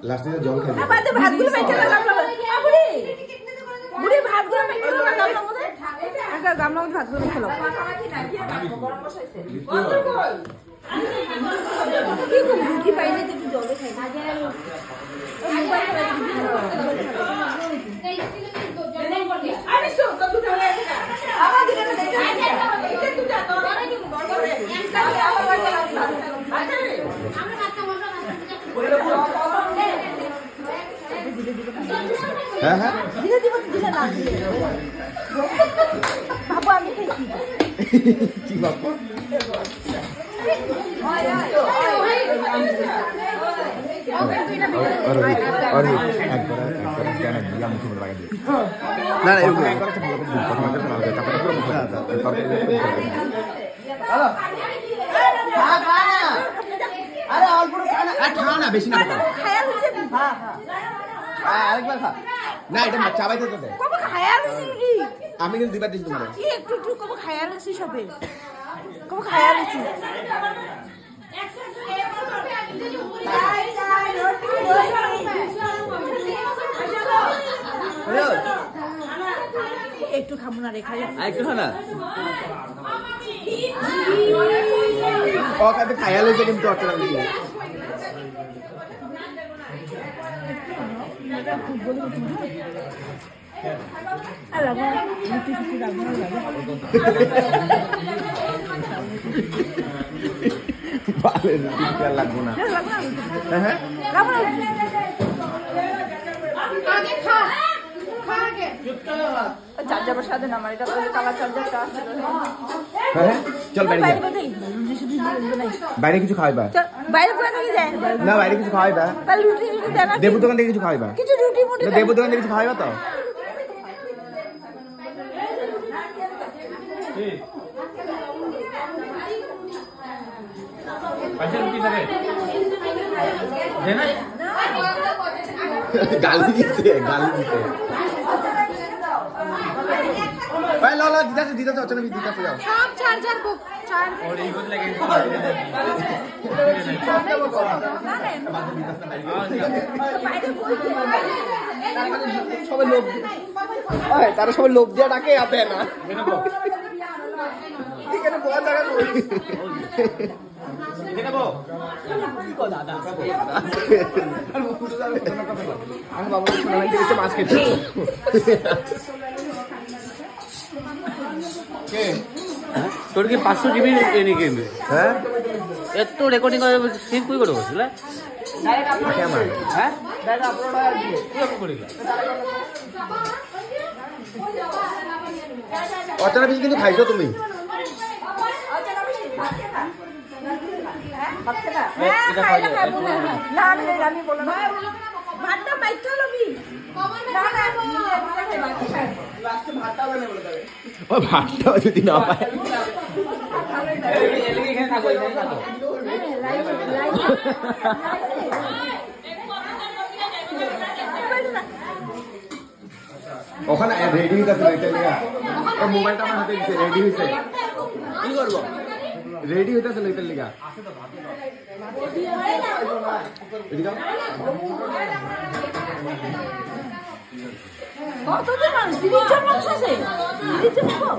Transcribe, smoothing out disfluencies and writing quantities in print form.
লাস্টে জল খাই ভাতগুলো বুড়ি ভাতগুলো গামলার মধ্যে ভাতগুলো খেলো রুটি পাইলে একটু জলে খাই হ্যাঁ হ্যাঁ বাবু আমি কি বাবু না না বেশি না আরেকবার খা না এটা চাবাইতে তো দেয় আমি কিন্তু দুইবার দিচ্ছি তোমার একটু একটু কবে খায়া লাগছি সবে কবে খায়া লাগছি একটু খাবো না রেখা একটু খা না ও কাতে খায়া লাগছে কিন্তু অতটা বেশি লাগবো না চার্জার সাথে না আমার এটা কালার চার্জারটা চল বাইরে কিছু খাওয়াইবা বাইরে যায় না বাইরে কিছু খাওয়াইবা তাহলে রুটি দেয় না দেবুর দোকান থেকে কিছু খাওয়াইবা কিছু রুটি মুটি দেবুর দোকান থেকে কিছু খাওয়াইবা তো গালি দিতে ভাই লা দিদাতে অচনা দিদাতে যাও সব চার্জার বুক চার্জ और एक बदला के সবাই লোভ তারা সবাই লোভ দিয়ে ডাকে আপে না এখানে বড় জায়গা কই এখানে বো কি কো দাদা আর মুকুট দাও আমি বাবা শোনা লাগছে এসে মাছ খেতে কে তোর কি 500 জিবি এনে কিনবে হ্যাঁ এত রেকর্ডিং করে সিন কই করব বুঝলা ডাইরেক্ট আপলোড ক্যামেরা হ্যাঁ ডাইরেক্ট আপলোড আর কি আপলোড করিলা অচনা পিস কিন্তু খাইছো তুমি এটা খাই না আমি বলো না ভাতটা মাইকা লবি না না লাস্টে ভাতটা বলে দেবে ও ভাতটা যদি না পায় এখানে থাকো এখানে থাকো ওখানে রেডি হইতাছে এটা লাগা ও মোবাইলটা আমার হাতে দিছে রেডি হইছে কি করব রেডি হইতাছে এটা লাগা এদিকে কতদিন মানুষ 30 জন মানুষ আছে 30 জন